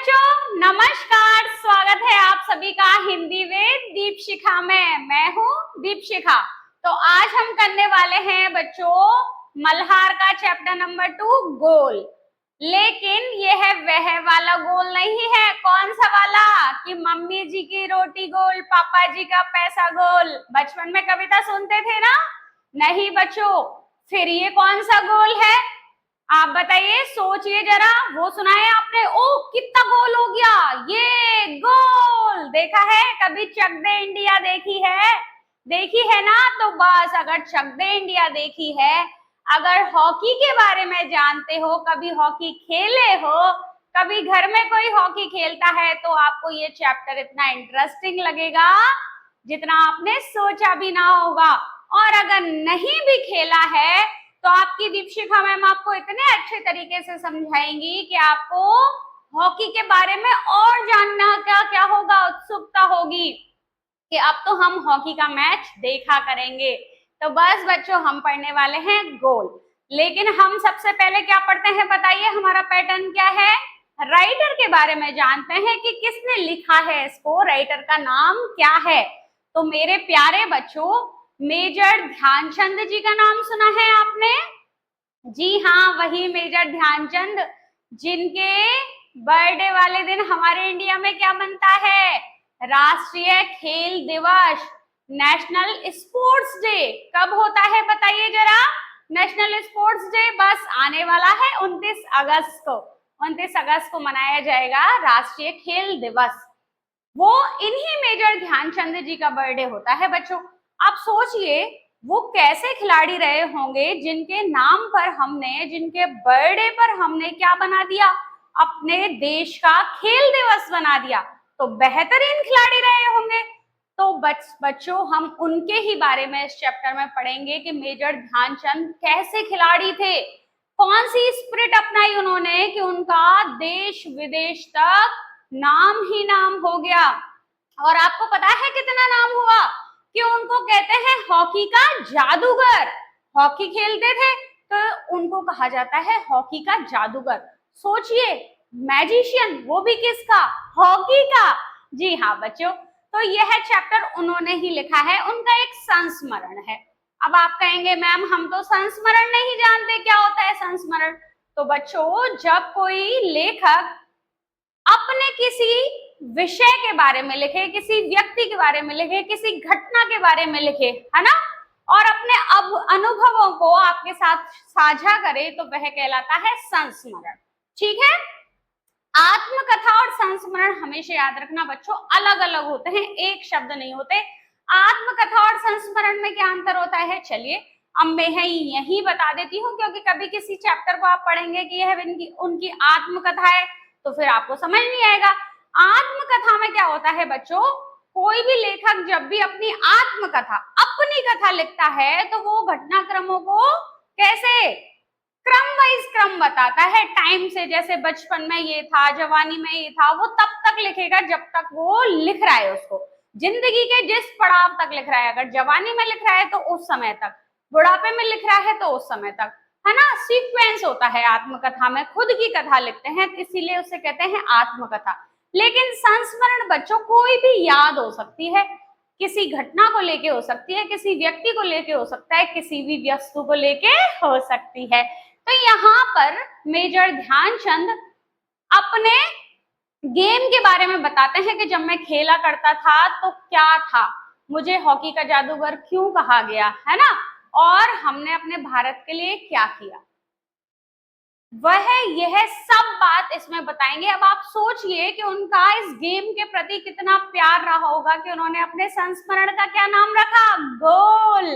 बच्चों, नमस्कार। स्वागत है आप सभी का हिंदी विद दीपशिखा में। मैं हूँ दीपशिखा। तो आज हम करने वाले हैं बच्चों मल्हार का चैप्टर नंबर 2 गोल। लेकिन यह वह वाला गोल नहीं है। कौन सा वाला कि मम्मी जी की रोटी गोल, पापा जी का पैसा गोल। बचपन में कविता सुनते थे ना? नहीं बच्चों, फिर ये कौन सा गोल है? आप बताइए, सोचिए जरा। वो सुना है आपने? ओ कितना गोल हो गया, ये गोल देखा है? कभी चक दे इंडिया देखी है? देखी है ना? तो बस, अगर चक दे इंडिया देखी है, अगर हॉकी के बारे में जानते हो, कभी हॉकी खेले हो, कभी घर में कोई हॉकी खेलता है, तो आपको ये चैप्टर इतना इंटरेस्टिंग लगेगा जितना आपने सोचा भी ना होगा। और अगर नहीं भी खेला है तो आपकी दीपशिखा मैम आपको इतने अच्छे तरीके से समझाएंगी कि आपको हॉकी के बारे में और जानना क्या क्या होगा, उत्सुकता होगी कि अब तो हम हॉकी का मैच देखा करेंगे। तो बस बच्चों, हम पढ़ने वाले हैं गोल। लेकिन हम सबसे पहले क्या पढ़ते हैं बताइए? हमारा पैटर्न क्या है? राइटर के बारे में जानते हैं कि किसने लिखा है इसको, राइटर का नाम क्या है। तो मेरे प्यारे बच्चों, मेजर ध्यानचंद जी का नाम सुना है आपने? जी हाँ, वही मेजर ध्यानचंद, जिनके बर्थडे वाले दिन हमारे इंडिया में क्या बनता है? राष्ट्रीय खेल दिवस, नेशनल स्पोर्ट्स डे। कब होता है बताइए जरा? नेशनल स्पोर्ट्स डे बस आने वाला है 29 अगस्त को। 29 अगस्त को मनाया जाएगा राष्ट्रीय खेल दिवस। वो इन्हीं मेजर ध्यानचंद जी का बर्थडे होता है बच्चों। आप सोचिए, वो कैसे खिलाड़ी रहे होंगे जिनके नाम पर हमने, जिनके बर्थडे पर हमने क्या बना दिया? अपने देश का खेल दिवस बना दिया। तो बेहतरीन खिलाड़ी रहे होंगे। तो बच्चों, हम उनके ही बारे में इस चैप्टर में पढ़ेंगे कि मेजर ध्यानचंद कैसे खिलाड़ी थे, कौन सी स्पिरिट अपनाई उन्होंने कि उनका देश विदेश तक नाम ही नाम हो गया। और आपको पता है कितना नाम हुआ? कि उनको कहते हैं हॉकी का जादूगर। हॉकी खेलते थे तो उनको कहा जाता है हॉकी का जादूगर। सोचिए, मैजिशियन, वो भी किसका? हॉकी का। जी हाँ बच्चों, तो यह चैप्टर उन्होंने ही लिखा है, उनका एक संस्मरण है। अब आप कहेंगे मैम हम तो संस्मरण नहीं जानते, क्या होता है संस्मरण? तो बच्चों, जब कोई लेखक अपने किसी विषय के बारे में लिखे, किसी व्यक्ति के बारे में लिखे, किसी घटना के बारे में लिखे, है ना, और अपने अनुभवों को आपके साथ साझा करे, तो वह कहलाता है संस्मरण। ठीक है? आत्मकथा और संस्मरण हमेशा याद रखना बच्चों, अलग अलग होते हैं, एक शब्द नहीं होते। आत्मकथा और संस्मरण में क्या अंतर होता है? चलिए अब मैं यही बता देती हूँ, क्योंकि कभी किसी चैप्टर को आप पढ़ेंगे कि यह उनकी आत्मकथा है तो फिर आपको समझ नहीं आएगा। आत्मकथा में क्या होता है बच्चों? कोई भी लेखक जब भी अपनी आत्मकथा, अपनी कथा लिखता है, तो वो घटनाक्रमों को कैसे क्रम वाइज क्रम बताता है, टाइम से। जैसे बचपन में ये था, जवानी में ये था, वो तब तक लिखेगा जब तक वो लिख रहा है उसको, जिंदगी के जिस पड़ाव तक लिख रहा है। अगर जवानी में लिख रहा है तो उस समय तक, बुढ़ापे में लिख रहा है तो उस समय तक, है ना। सीक्वेंस होता है आत्मकथा में, खुद की कथा लिखते हैं, इसीलिए उसे कहते हैं आत्मकथा। लेकिन संस्मरण बच्चों कोई भी याद हो सकती है, किसी घटना को लेके हो सकती है, किसी व्यक्ति को लेके हो सकता है, किसी भी वस्तु को लेके हो सकती है। तो यहाँ पर मेजर ध्यानचंद अपने गेम के बारे में बताते हैं कि जब मैं खेला करता था तो क्या था, मुझे हॉकी का जादूगर क्यों कहा गया, है ना, और हमने अपने भारत के लिए क्या किया, वह यह सब बात इसमें बताएंगे। अब आप सोचिए कि उनका इस गेम के प्रति कितना प्यार रहा होगा कि उन्होंने अपने संस्मरण का क्या नाम रखा? गोल।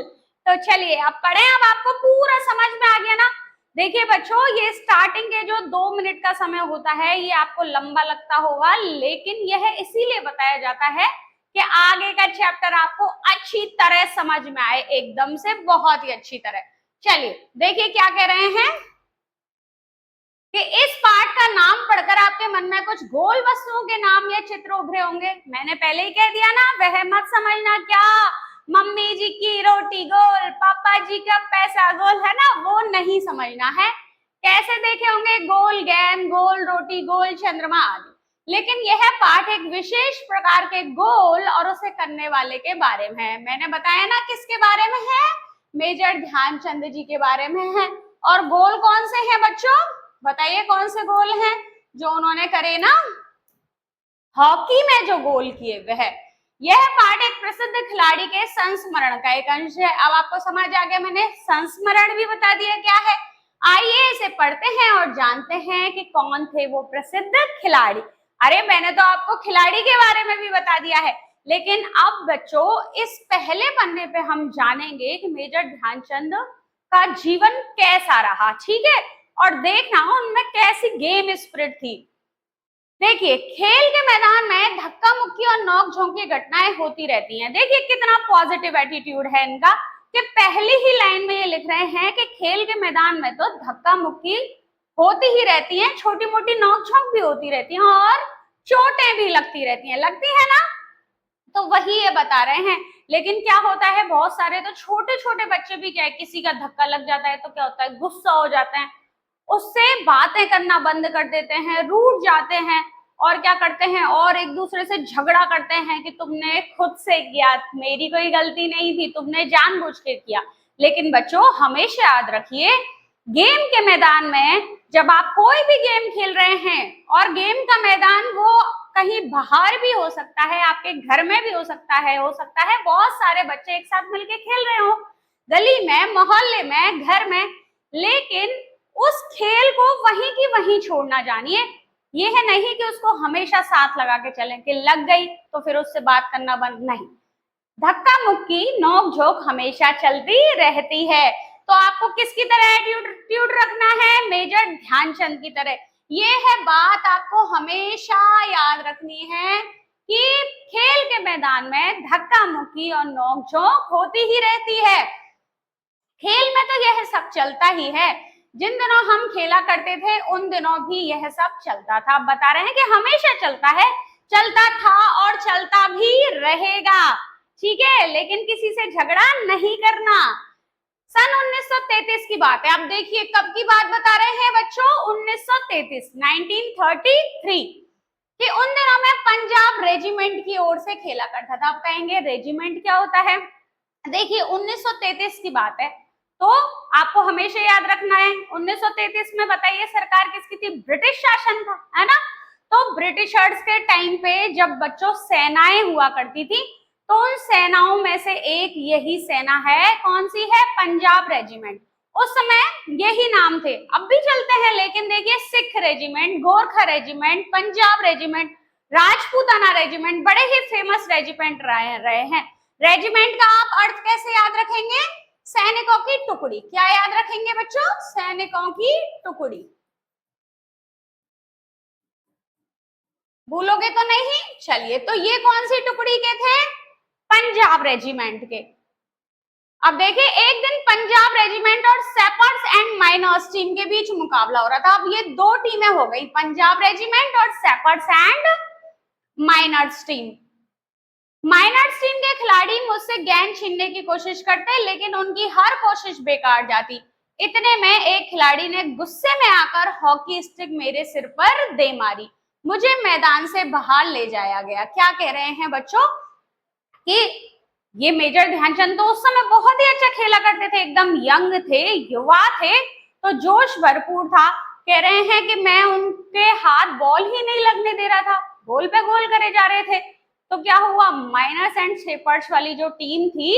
तो चलिए अब पढ़े, अब आपको पूरा समझ में आ गया ना। देखिए बच्चों, ये स्टार्टिंग के जो 2 मिनट का समय होता है, ये आपको लंबा लगता होगा, लेकिन यह इसीलिए बताया जाता है कि आगे का चैप्टर आपको अच्छी तरह समझ में आए, एकदम से बहुत ही अच्छी तरह। चलिए देखिए क्या कह रहे हैं कि इस पाठ का नाम पढ़कर आपके मन में कुछ गोल वस्तुओं के नाम या चित्र उभरे होंगे। मैंने पहले ही कह दिया ना, वह मत समझना क्या मम्मी जी की रोटी गोल, पापा जी का पैसा गोल, है ना, वो नहीं समझना है। कैसे देखे होंगे? गोल गेंद, गोल रोटी, गोल चंद्रमा आदि। लेकिन यह पाठ एक विशेष प्रकार के गोल और उसे करने वाले के बारे में है। मैंने बताया ना किसके बारे में है, मेजर ध्यानचंद जी के बारे में है। और गोल कौन से हैं बच्चों, बताइए कौन से गोल हैं जो उन्होंने करे ना, हॉकी में जो गोल किए वह। यह पाठ एक प्रसिद्ध खिलाड़ी के संस्मरण का एक अंश है। अब आपको समझ आ गया, मैंने संस्मरण भी बता दिया क्या है। आइए इसे पढ़ते हैं और जानते हैं कि कौन थे वो प्रसिद्ध खिलाड़ी। अरे मैंने तो आपको खिलाड़ी के बारे में भी बता दिया है, लेकिन अब बच्चों इस पहले पन्ने पे हम जानेंगे कि मेजर ध्यानचंद का जीवन कैसा रहा, ठीक है। और देखना उनमें कैसी गेम स्पिरिट थी। देखिए खेल के मैदान में धक्का मुक्की और नोक झोंक की घटनाएं होती रहती हैं। देखिए कितना पॉजिटिव एटीट्यूड है इनका कि पहली ही लाइन में ये लिख रहे हैं कि खेल के मैदान में तो धक्का मुक्की होती ही रहती है, छोटी मोटी नोक झोंक भी होती रहती है और चोटें भी लगती रहती हैं, लगती है ना। तो वही ये बता रहे हैं। लेकिन क्या होता है, बहुत सारे तो छोटे छोटे बच्चे भी क्या है, किसी का धक्का लग जाता है तो क्या होता है, गुस्सा हो जाते हैं, उससे बातें करना बंद कर देते हैं, रूठ जाते हैं और क्या करते हैं, और एक दूसरे से झगड़ा करते हैं कि तुमने खुद से किया, मेरी कोई गलती नहीं थी, तुमने जानबूझ के किया। लेकिन बच्चों हमेशा याद रखिए, गेम के मैदान में जब आप कोई भी गेम खेल रहे हैं, और गेम का मैदान वो कहीं बाहर भी हो सकता है, आपके घर में भी हो सकता है बहुत सारे बच्चे एक साथ मिलके खेल रहे हो, गली में, मोहल्ले में, घर में, लेकिन उस खेल को वहीं की वहीं छोड़ना जानिए। ये है नहीं कि उसको हमेशा साथ लगा के चलें कि लग गई तो फिर उससे बात करना बंद, नहीं। धक्का मुक्की नोक झोंक हमेशा चलती रहती है। तो आपको किसकी तरह एटीट्यूड रखना है, मेजर ध्यानचंद की तरह। ये है बात आपको हमेशा याद रखनी है कि खेल के मैदान में धक्का मुक्की और नोक झोंक होती ही रहती है। खेल में तो यह सब चलता ही है, जिन दिनों हम खेला करते थे उन दिनों भी यह सब चलता था। अब बता रहे हैं कि हमेशा चलता है, चलता था और चलता भी रहेगा, ठीक है। लेकिन किसी से झगड़ा नहीं करना। सन 1933 की बात है। अब देखिए कब की बात बता रहे हैं बच्चों, 1933, 1933 कि उन दिनों में पंजाब रेजिमेंट की ओर से खेला करता था। अब कहेंगे रेजिमेंट क्या होता है, देखिए 1933 की बात है, तो आपको हमेशा याद रखना है 1933 में बताइए सरकार किसकी थी, ब्रिटिश शासन था, है ना। तो ब्रिटिशर्स के टाइम पे जब बच्चों सेनाएं हुआ करती थी, तो उन सेनाओं में से एक यही सेना है, कौन सी है, पंजाब रेजिमेंट। उस समय यही नाम थे, अब भी चलते हैं, लेकिन देखिए Sikh regiment, Gorkha regiment, Punjab regiment, Rajputana regiment, बड़े ही फेमस रेजिमेंट रहे हैं। रेजिमेंट का आप अर्थ कैसे याद रखेंगे, सैनिकों की टुकड़ी। क्या याद रखेंगे बच्चों, सैनिकों की टुकड़ी। भूलोगे तो नहीं, चलिए। तो ये कौन सी टुकड़ी के थे, पंजाब रेजिमेंट के। अब देखिए एक दिन पंजाब रेजिमेंट और सेपर्स एंड माइनर्स टीम के बीच मुकाबला हो रहा था। अब ये दो टीमें हो गई, पंजाब रेजिमेंट और sappers and miners team. Miners team के खिलाड़ी मुझसे गेंद छीनने की कोशिश करते, लेकिन उनकी हर कोशिश बेकार जाती। इतने में एक खिलाड़ी ने गुस्से में आकर हॉकी स्टिक मेरे सिर पर दे मारी, मुझे मैदान से बाहर ले जाया गया। क्या कह रहे हैं बच्चों कि ये मेजर ध्यानचंद तो उस समय बहुत ही अच्छा खेला करते थे, एकदम यंग थे, युवा थे, तो जोश भरपूर था। कह रहे हैं कि मैं उनके हाथ बॉल ही नहीं लगने दे रहा था, गोल पे गोल करे जा रहे थे। तो क्या हुआ, माइनर्स एंड शेपर्ड्स वाली जो टीम थी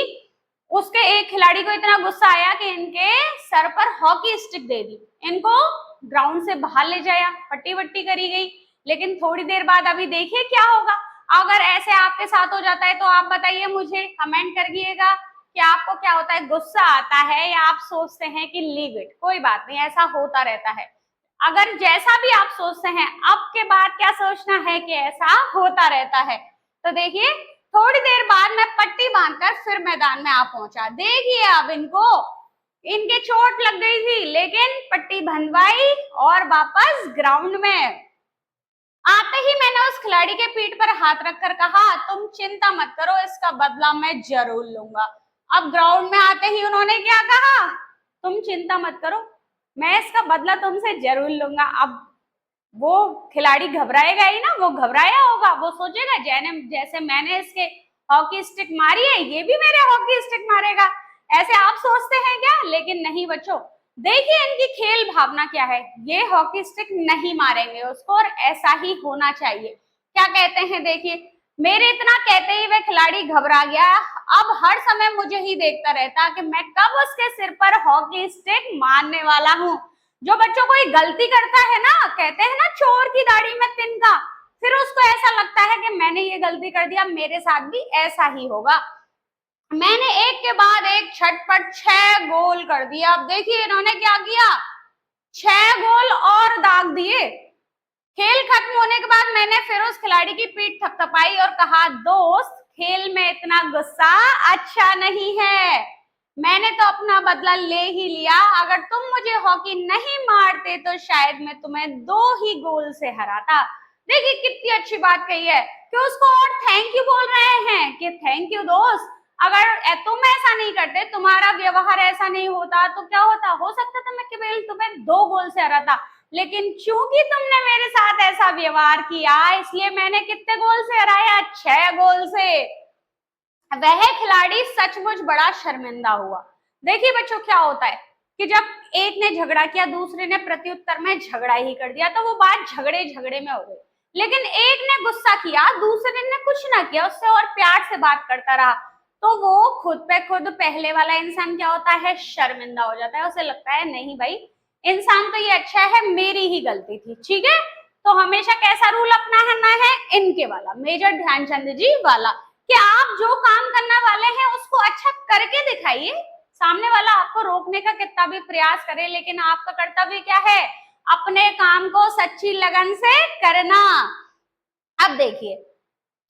उसके एक खिलाड़ी को इतना गुस्सा आया कि इनके सर पर हॉकी स्टिक दे दी, इनको ग्राउंड से बाहर ले जाया, पट्टी वट्टी करी गई। लेकिन थोड़ी देर बाद अभी देखिए क्या होगा। अगर ऐसे आपके साथ हो जाता है तो आप बताइए, मुझे कमेंट करिएगा कि आपको क्या होता है, गुस्सा आता है या आप सोचते हैं कि लीव इट, कोई बात नहीं, ऐसा होता रहता है। अगर जैसा भी आप सोचते हैं, अब के बाद क्या सोचना है कि ऐसा होता रहता है। तो देखिए थोड़ी देर बाद मैं पट्टी बांधकर फिर मैदान में आ पहुंचा। देखिए अब इनके चोट लग गई थी, लेकिन पट्टी बंधवाई और वापस ग्राउंड में आते ही मैंने उस खिलाड़ी के पीठ पर हाथ रखकर कहा, तुम चिंता मत करो, इसका बदला मैं जरूर लूंगा। अब ग्राउंड में आते ही उन्होंने क्या कहा, तुम चिंता मत करो, मैं इसका बदला तुमसे जरूर लूंगा। अब वो खिलाड़ी घबराएगा ही ना, वो घबराया होगा, वो सोचेगा जैसे मैंने इसके हॉकी स्टिक मारी है, ये भी मेरे हॉकी स्टिक मारेगा। ऐसे आप सोचते हैं क्या? लेकिन नहीं बच्चों, देखिए इनकी खेल भावना क्या है, ये हॉकी स्टिक नहीं मारेंगे उसको, और ऐसा ही होना चाहिए। क्या कहते हैं, देखिए मेरे इतना कहते ही वह खिलाड़ी घबरा गया, अब हर समय मुझे ही देखता रहता कि मैं कब उसके सिर पर हॉकी स्टिक मारने वाला हूँ। जो बच्चों कोई गलती करता है ना, कहते हैं ना चोर की दाढ़ी में तिनका, फिर उसको ऐसा लगता है कि मैंने ये गलती कर दिया, मेरे साथ भी ऐसा ही होगा। मैंने एक के बाद एक छटपट 6 गोल कर दिया। अब देखिए इन्होंने क्या किया, 6 गोल और दाग दिए। खेल खत्म होने के बाद मैंने फिर उस खिलाड़ी की पीठ थपथपाई और कहा, दोस्त खेल में इतना गुस्सा अच्छा नहीं है, मैंने तो अपना बदला ले ही लिया, अगर तुम मुझे हॉकी नहीं मारते तो शायद मैं तुम्हें 2 ही गोल से हराता। देखिए कितनी अच्छी बात कही है कि उसको और थैंक यू बोल रहे हैं कि थैंक यू दोस्त, अगर तुम ऐसा नहीं करते, तुम्हारा व्यवहार ऐसा नहीं होता तो क्या होता, हो सकता था मैं केवल तुम्हें 2 गोल से हराता, लेकिन चूंकि तुमने मेरे साथ ऐसा व्यवहार किया इसलिए मैंने कितने गोल से हराया, 6 गोल से। वह खिलाड़ी सचमुच बड़ा शर्मिंदा हुआ। देखिए बच्चों क्या होता है कि जब एक ने झगड़ा किया, दूसरे ने प्रत्युत्तर में झगड़ा ही कर दिया, तो वो बात झगड़े झगड़े में हो गई। लेकिन एक ने गुस्सा किया, दूसरे ने कुछ ना किया, उससे और प्यार से बात करता रहा, तो वो खुद पे खुद पहले वाला इंसान क्या होता है, शर्मिंदा हो जाता है। उसे लगता है नहीं भाई, इंसान तो ये अच्छा है, मेरी ही गलती थी। ठीक है, तो हमेशा कैसा रूल अपनाना है, इनके वाला, मेजर ध्यानचंद जी वाला, कि आप जो काम करने वाले हैं उसको अच्छा करके दिखाइए। सामने वाला आपको रोकने का कितना भी प्रयास करे, लेकिन आपका कर्तव्य क्या है, अपने काम को सच्ची लगन से करना। अब देखिए,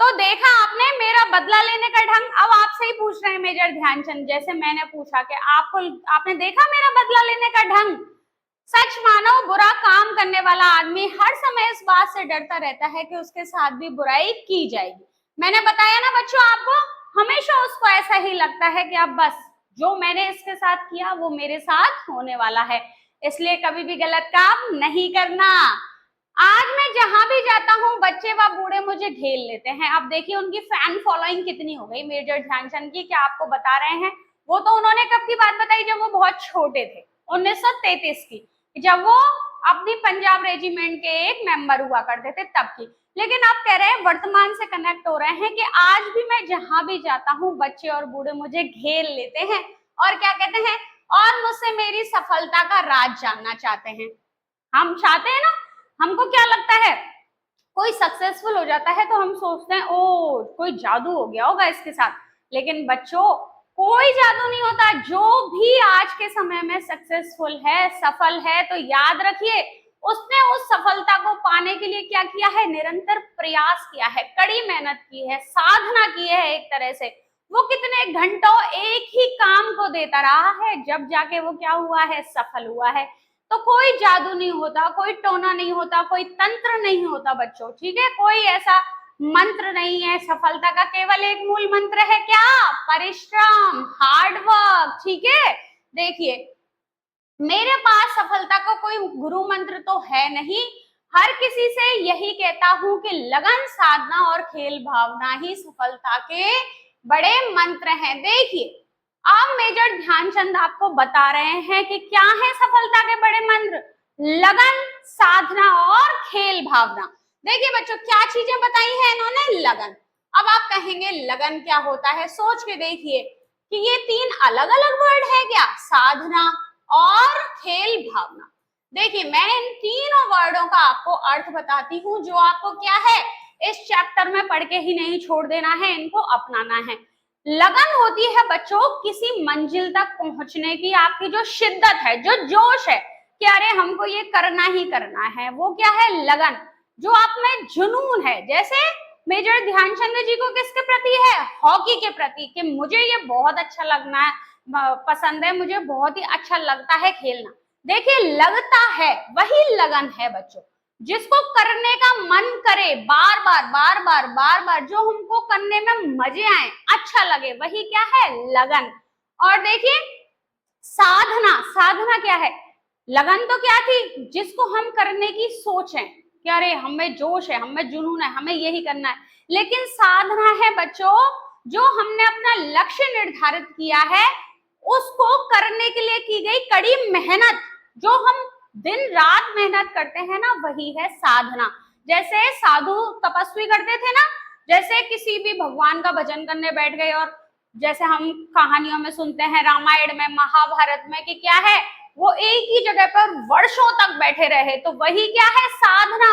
तो देखा आपने मेरा बदला लेने का ढंग। अब आपसे ही पूछ रहे हैं मेजर ध्यानचंद, जैसे मैंने पूछा कि आपने देखा मेरा बदला लेने का ढंग। सच मानो, बुरा काम करने वाला आदमी हर समय इस बात से डरता रहता है कि उसके साथ भी बुराई की जाएगी। मैंने बताया ना बच्चों आपको, हमेशा उसको ऐसा ही लगता है कि अब बस जो मैंने इसके साथ किया वो मेरे साथ होने वाला है, इसलिए कभी भी गलत काम नहीं करना। आज मैं जहां भी जाता हूँ बच्चे व बूढ़े मुझे घेर लेते हैं। अब देखिए उनकी फैन फॉलोइंग कितनी हो गई मेजर ध्यानचंद की, क्या आपको बता रहे हैं। वो तो उन्होंने कब की बात बताई, जब वो बहुत छोटे थे, 1933 की, जब वो अपनी पंजाब रेजिमेंट के एक मेंबर हुआ करते थे तब की। लेकिन आप कह रहे हैं वर्तमान से कनेक्ट हो रहे हैं कि आज भी मैं जहां भी जाता हूँ बच्चे और बूढ़े मुझे घेर लेते हैं और क्या कहते हैं, और मुझसे मेरी सफलता का राज जानना चाहते हैं। हम चाहते हैं ना, हमको क्या लगता है, कोई सक्सेसफुल हो जाता है तो हम सोचते हैं ओ कोई जादू हो गया होगा इसके साथ। लेकिन बच्चों कोई जादू नहीं होता। जो भी आज के समय में सक्सेसफुल है, सफल है, तो याद रखिए उसने उस सफलता को पाने के लिए क्या किया है, निरंतर प्रयास किया है, कड़ी मेहनत की है, साधना की है। एक तरह से वो कितने घंटों एक ही काम को देता रहा है, जब जाके वो क्या हुआ है, सफल हुआ है। तो कोई जादू नहीं होता, कोई टोना नहीं होता, कोई तंत्र नहीं होता बच्चों। ठीक है, कोई ऐसा मंत्र नहीं है। सफलता का केवल एक मूल मंत्र है, क्या, परिश्रम, हार्डवर्क। ठीक है, देखिए मेरे पास सफलता का कोई गुरु मंत्र तो है नहीं, हर किसी से यही कहता हूं कि लगन, साधना और खेल भावना ही सफलता के बड़े मंत्र हैं। देखिए अब मेजर ध्यानचंद आपको बता रहे हैं कि क्या है सफलता के बड़े मंत्र, लगन, साधना और खेल भावना। देखिए बच्चों क्या चीजें बताई हैं इन्होंने, लगन। अब आप कहेंगे लगन क्या होता है, सोच के देखिए कि ये 3 अलग अलग वर्ड है क्या, साधना और खेल भावना। देखिए मैं इन तीनों वर्डों का आपको अर्थ बताती हूँ, जो आपको क्या है इस चैप्टर में पढ़ के ही नहीं छोड़ देना है, इनको अपनाना है। लगन होती है बच्चों किसी मंजिल तक पहुंचने की आपकी जो शिद्दत है, जो जोश है कि अरे हमको ये करना ही करना है, वो क्या है, लगन। जो आप में जुनून है, जैसे मेजर ध्यानचंद जी को किसके प्रति है, हॉकी के प्रति, कि मुझे ये बहुत अच्छा लगना है, पसंद है, मुझे बहुत ही अच्छा लगता है खेलना। देखिए लगता है वही लगन है बच्चों, जिसको करने का मन करे, बार बार बार बार बार बार, जो हमको करने में मजे आए, अच्छा लगे, वही क्या है, लगन। और देखिए साधना, साधना क्या है, लगन तो क्या थी, जिसको हम करने की सोचें, कि अरे हमें जोश है, हमें जुनून है, हमें यही करना है। लेकिन साधना है बच्चों, जो हमने अपना लक्ष्य निर्धारित किया है उसको करने के लिए की गई कड़ी मेहनत, जो हम दिन रात मेहनत करते हैं ना, वही है साधना। जैसे साधु तपस्वी करते थे ना, जैसे किसी भी भगवान का भजन करने बैठ गए, और जैसे हम कहानियों में सुनते हैं, रामायण में, महाभारत में, कि क्या है, वो एक ही जगह पर वर्षों तक बैठे रहे, तो वही क्या है, साधना।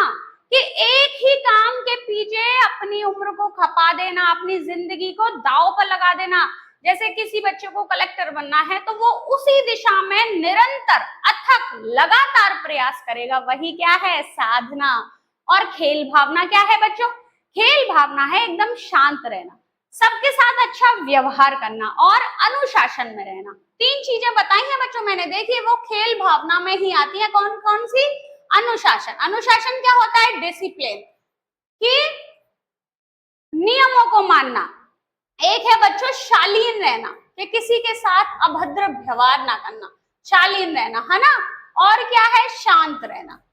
कि एक ही काम के पीछे अपनी उम्र को खपा देना, अपनी जिंदगी को दांव पर लगा देना। जैसे किसी बच्चे को कलेक्टर बनना है तो वो उसी दिशा में निरंतर अथक लगातार प्रयास करेगा, वही क्या है, साधना। और खेल भावना क्या है बच्चों, खेल भावना है एकदम शांत रहना, सबके साथ अच्छा व्यवहार करना और अनुशासन में रहना। तीन चीजें बताई हैं बच्चों मैंने, देखिए वो खेल भावना में ही आती है। कौन कौन सी, अनुशासन। अनुशासन क्या होता है, डिसिप्लिन, कि नियमों को मानना। एक है बच्चों शालीन रहना, कि किसी के साथ अभद्र व्यवहार ना करना, शालीन रहना, है ना। और क्या है, शांत रहना।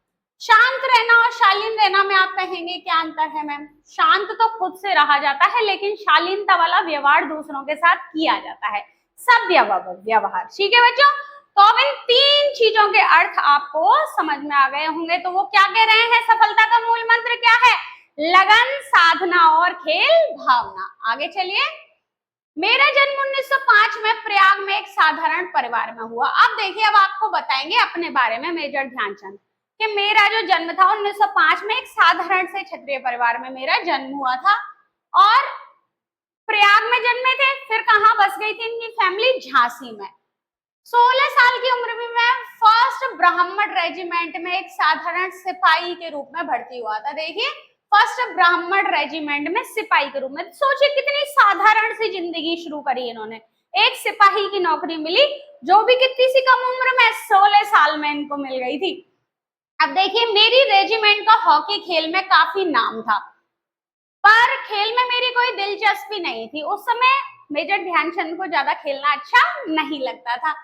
शांत रहना और शालीन रहना में आप कहेंगे क्या अंतर है मैम? शांत तो खुद से रहा जाता है, लेकिन शालीनता वाला व्यवहार दूसरों के साथ किया जाता है, सभ्य व्यवहार। ठीक है बच्चों, तो अब इन तीन चीजों के अर्थ आपको समझ में आ गए होंगे। तो वो क्या कह रहे हैं, सफलता का मूल मंत्र क्या है, लगन, साधना और खेल भावना। आगे चलिए। मेरा जन्म 1905 में प्रयाग में एक साधारण परिवार में हुआ। अब देखिए, अब आपको बताएंगे अपने बारे में मेजर ध्यानचंद, कि मेरा जो जन्म था 1905 में एक साधारण से क्षत्रिय परिवार में मेरा जन्म हुआ था, और प्रयाग में जन्मे थे। फिर कहाँ बस गई थी इनकी फैमिली, झांसी में। 16 साल की उम्र में मैं फर्स्ट ब्राह्मण रेजिमेंट में एक साधारण सिपाही के रूप में भर्ती हुआ था। देखिए, फर्स्ट ब्राह्मण रेजिमेंट में सिपाही के रूप में, सोचिए कितनी साधारण सी जिंदगी शुरू करी इन्होंने, एक सिपाही की नौकरी मिली, जो भी कितनी सी कम उम्र में, 16 साल में इनको मिल गई थी। अब देखिए, मेरी रेजिमेंट का हॉकी खेल में काफी नाम था, पर खेल में मेरी कोई दिलचस्पी नहीं थी। उस समय मेजर ध्यानचंद को ज्यादा खेलना अच्छा नहीं लगता था।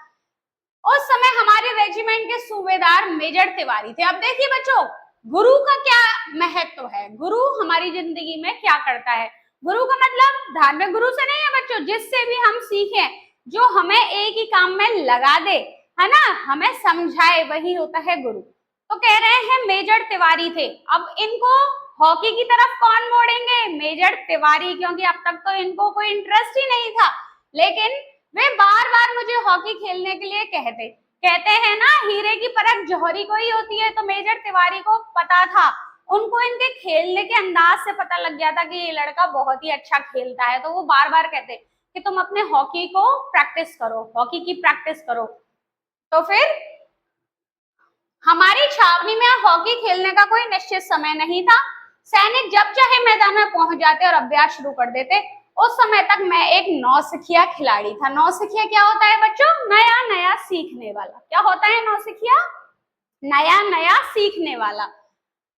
उस समय हमारे रेजिमेंट के सूबेदार मेजर तिवारी थे। अब देखिए बच्चों, गुरु का क्या महत्व है, गुरु हमारी जिंदगी में क्या करता है। गुरु का मतलब धार्मिक गुरु से नहीं है बच्चों, जिससे भी हम सीखें, जो हमें एक ही काम में लगा दे, है ना, हमें समझाए, वही होता है गुरु। तो कह रहे हैं मेजर तिवारी थे। अब इनको हॉकी की तरफ कौन मोड़ेंगे, मेजर तिवारी, क्योंकि अब तक तो इनको कोई इंटरेस्ट ही नहीं था। लेकिन वे बार बार मुझे हॉकी खेलने के लिए कहते हैं ना, हीरे की परख जौहरी को ही होती है। तो मेजर तिवारी को पता था, उनको इनके खेलने के अंदाज से पता लग गया था कि ये लड़का बहुत ही अच्छा खेलता है। तो वो बार बार कहते कि तुम अपने हॉकी को प्रैक्टिस करो, हॉकी की प्रैक्टिस करो। तो फिर हमारी छावनी में हॉकी खेलने का कोई निश्चित समय नहीं था। सैनिक जब चाहे मैदान में पहुंच जाते और अभ्यास शुरू कर देते। उस समय तक मैं एक नौसिखिया खिलाड़ी था। नौसिखिया क्या होता है बच्चों, नया नया सीखने वाला। क्या होता है नौसिखिया, नया नया सीखने वाला।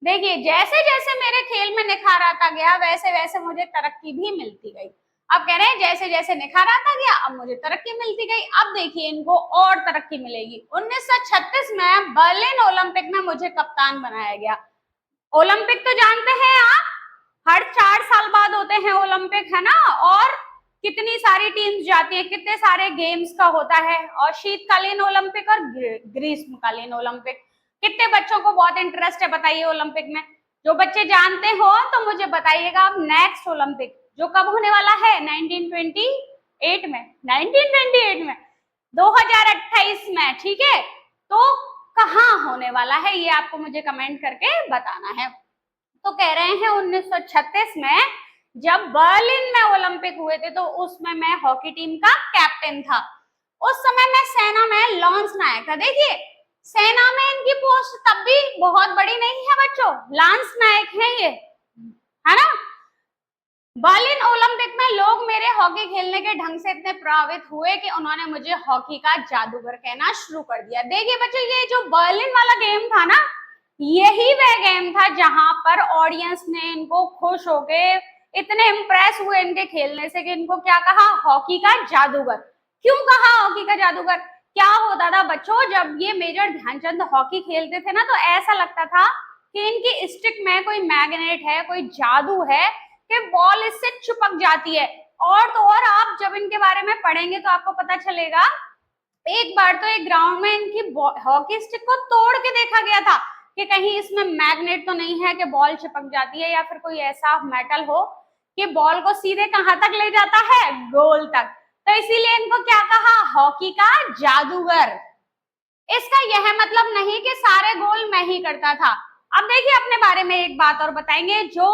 देखिए, जैसे जैसे मेरे खेल में निखार आता गया, वैसे वैसे मुझे तरक्की भी मिलती गई। अब कह रहे हैं जैसे जैसे निखार आता गया, अब मुझे तरक्की मिलती गई। अब देखिए, इनको और तरक्की मिलेगी। 1936 में बर्लिन ओलंपिक में मुझे कप्तान बनाया गया। ओलंपिक तो जानते हैं आप, हर 4 साल बाद होते हैं ओलंपिक, है ना। और कितनी सारी टीम्स जाती है, कितने सारे गेम्स का होता है, और शीतकालीन ओलंपिक और ग्रीष्मकालीन ओलंपिक। कितने बच्चों को बहुत इंटरेस्ट है बताइए ओलंपिक में? जो बच्चे जानते हो तो मुझे बताइएगा। अब नेक्स्ट ओलंपिक जो कब होने वाला है, 1928 में, 1928 में, 2028 में, ठीक है। तो कहाँ होने वाला है, ये आपको मुझे कमेंट करके बताना है। तो कह रहे हैं 1936 में जब बर्लिन में ओलंपिक हुए थे, तो उसमें मैं हॉकी टीम का कैप्टन था। उस समय मैं सेना में लॉन्स नायक था। देखिए, सेना में इनकी पोस्ट तब भी बहुत बड़ी नहीं है बच्चों, लांस नायक है ये, है ना। बर्लिन ओलंपिक में लोग मेरे हॉकी खेलने के ढंग से इतने प्रभावित हुए कि उन्होंने मुझे हॉकी का जादूगर कहना शुरू कर दिया। देखिए बच्चों, ये जो बर्लिन वाला गेम था ना, यही वह गेम था जहां पर ऑडियंस ने इनको खुश होके इतने इम्प्रेस हुए इनके खेलने से कि इनको क्या कहा, हॉकी का जादूगर। क्यों कहा हॉकी का जादूगर? क्या होता था बच्चों, जब ये मेजर ध्यानचंद हॉकी खेलते थे ना, तो ऐसा लगता था कि इनकी स्टिक में कोई मैग्नेट है, कोई जादू है कि बॉल इससे चिपक जाती है। और तो और आप जब इनके बारे में पढ़ेंगे तो आपको पता चलेगा, एक बार तो एक ग्राउंड में इनकी हॉकी स्टिक को तोड़ के देखा गया था कि कहीं इसमें मैग्नेट तो नहीं है कि बॉल चिपक जाती है, या फिर कोई ऐसा मेटल हो कि बॉल को सीधे कहां तक ले जाता है, गोल तक। तो इसीलिए इनको क्या कहा, हॉकी का जादूगर। इसका यह मतलब नहीं कि सारे गोल मैं ही करता था। अब देखिए अपने बारे में एक बात और बताएंगे जो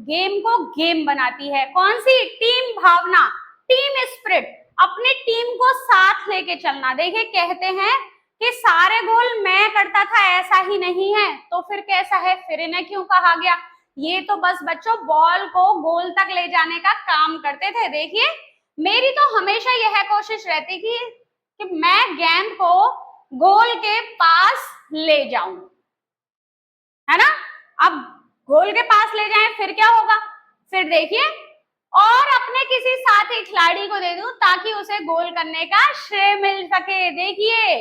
गेम को गेम बनाती है, कौन सी, टीम भावना, टीम स्पिरिट, अपनी टीम को साथ लेके चलना। देखिए कहते हैं कि सारे गोल मैं करता था, ऐसा ही नहीं है, तो फिर कैसा है, फिर इन्हें क्यों कहा गया, ये तो बस बच्चों बॉल को गोल तक ले जाने का काम करते थे। देखिए मेरी तो हमेशा यह कोशिश रहती कि मैं गेंद को गोल के पास ले जाऊं, है ना। अब गोल के पास ले जाएं फिर क्या होगा, फिर देखिए, और अपने किसी साथी खिलाड़ी को दे दूं ताकि उसे गोल करने का श्रेय मिल सके। देखिए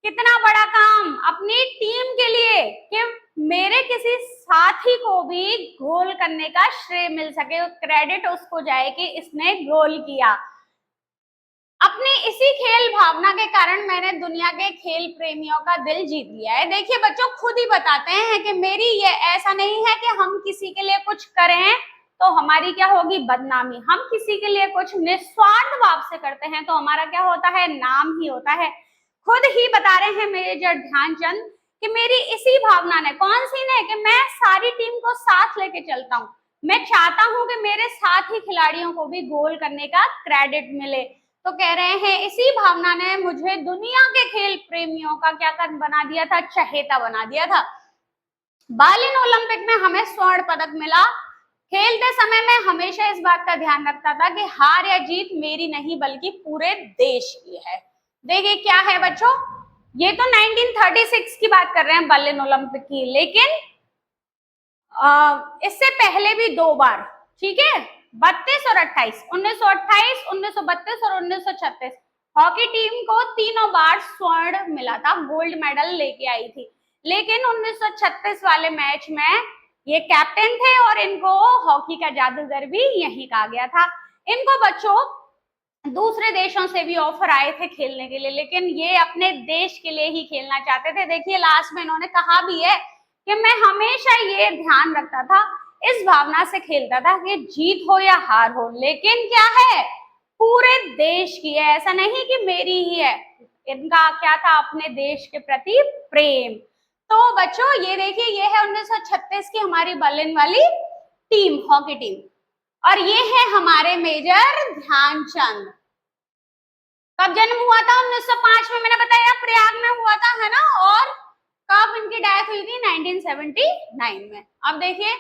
कितना बड़ा काम अपनी टीम के लिए कि मेरे किसी साथी को भी गोल करने का श्रेय मिल सके, क्रेडिट उसको जाए कि इसने गोल किया। अपनी इसी खेल भावना के कारण मैंने दुनिया के खेल प्रेमियों का दिल जीत लिया है। देखिए बच्चों खुद ही बताते हैं कि मेरी ये ऐसा नहीं है कि हम किसी के लिए कुछ करें तो हमारी क्या होगी, बदनामी। हम किसी के लिए कुछ निस्वार्थ भाव से करते हैं तो हमारा क्या होता है, नाम ही होता है। खुद ही बता रहे हैं मेजर ध्यानचंद कि मेरी इसी भावना ने, कौन सी ने, कि मैं सारी टीम को साथ लेके चलता हूँ। मैं चाहता हूँ कि मेरे साथी खिलाड़ियों को भी गोल करने का क्रेडिट मिले। तो कह रहे हैं इसी भावना ने मुझे दुनिया के खेल प्रेमियों का क्या कर बना दिया था, चहेता बना दिया था। बर्लिन ओलंपिक में हमें स्वर्ण पदक मिला। खेलते समय मैं हमेशा इस बात का ध्यान रखता था कि हार या जीत मेरी नहीं बल्कि पूरे देश की है। देखिए क्या है बच्चों, ये तो 1936 की बात कर रहे हैं बर्लिन ओलंपिक की, लेकिन इससे पहले भी दो बार, ठीक है, 32 और 28, 1928, 1932 और 1936 हॉकी टीम को तीनों बार स्वर्ण मिला था, गोल्ड मेडल लेके आई थी। लेकिन 1936 वाले मैच में ये कैप्टन थे और इनको हॉकी का जादूगर भी यही कहा गया था। इनको बच्चों दूसरे देशों से भी ऑफर आए थे खेलने के लिए, लेकिन ये अपने देश के लिए ही खेलना चाहते थे। देखिए लास्ट में इन्होंने कहा भी है कि मैं हमेशा ये ध्यान रखता था, इस भावना से खेलता था कि जीत हो या हार हो, लेकिन क्या है, पूरे देश की है, ऐसा नहीं कि मेरी ही है। इनका क्या था, अपने देश के प्रति प्रेम। तो बच्चों ये देखिए, ये है 1936 की हमारी बर्लिन वाली टीम, हॉकी टीम, और ये है हमारे मेजर ध्यानचंद। कब जन्म हुआ था, 1905 में, मैंने बताया प्रयाग में हुआ था, है ना। और कब इनकी डेथ हुई थी, 1979 में। अब देखिए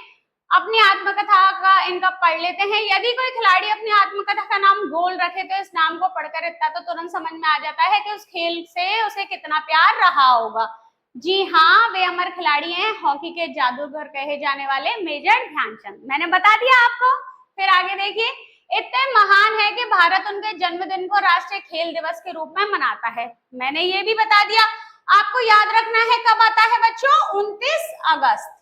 अपनी आत्मकथा का इनका पढ़ लेते हैं। यदि कोई खिलाड़ी अपनी आत्मकथा का नाम गोल रखे तो इस नाम को पढ़कर इतना तो तुरंत समझ में आ जाता है कि उस खेल से उसे कितना प्यार रहा होगा। जी हाँ, वे अमर खिलाड़ी हैं, हॉकी के जादूगर कहे जाने वाले मेजर ध्यानचंद। मैंने बता दिया आपको। फिर आगे देखिए, इतने महान है कि भारत उनके जन्मदिन को राष्ट्रीय खेल दिवस के रूप में मनाता है। मैंने ये भी बता दिया। आपको याद रखना है कब आता है बच्चों, 29 अगस्त,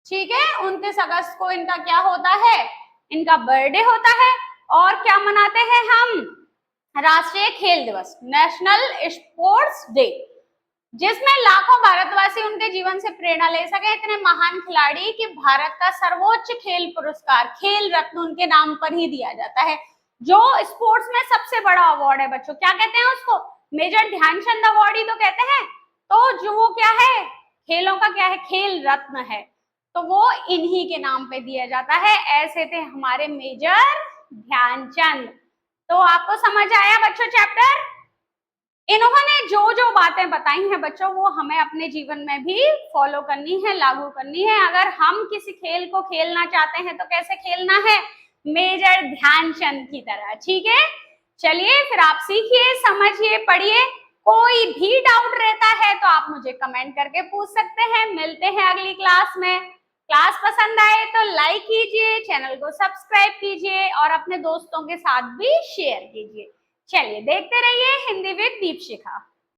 ठीक है। 29 अगस्त को इनका क्या होता है, इनका बर्थडे होता है। और क्या मनाते हैं हम, राष्ट्रीय खेल दिवस, नेशनल स्पोर्ट्स डे, जिसमें लाखों भारतवासी उनके जीवन से प्रेरणा ले सके। इतने महान खिलाड़ी कि भारत का सर्वोच्च खेल पुरस्कार खेल रत्न उनके नाम पर ही दिया जाता है। जो स्पोर्ट्स में सबसे बड़ा अवार्ड है बच्चों, क्या कहते हैं उसको, मेजर ध्यानचंद अवार्ड ही तो कहते हैं। तो जो वो क्या है, खेलों का क्या है, खेल रत्न है, तो वो इन्हीं के नाम पे दिया जाता है। ऐसे थे हमारे मेजर ध्यानचंद। तो आपको समझ आया बच्चों चैप्टर। इन्होंने जो जो बातें बताई हैं बच्चों, वो हमें अपने जीवन में भी फॉलो करनी है, लागू करनी है। अगर हम किसी खेल को खेलना चाहते हैं तो कैसे खेलना है, मेजर ध्यानचंद की तरह, ठीक है। चलिए फिर आप सीखिए, समझिए, पढ़िए। कोई भी डाउट रहता है तो आप मुझे कमेंट करके पूछ सकते हैं। मिलते हैं अगली क्लास में। क्लास पसंद आए तो लाइक कीजिए, चैनल को सब्सक्राइब कीजिए और अपने दोस्तों के साथ भी शेयर कीजिए। चलिए देखते रहिए हिंदी विद दीपशिखा।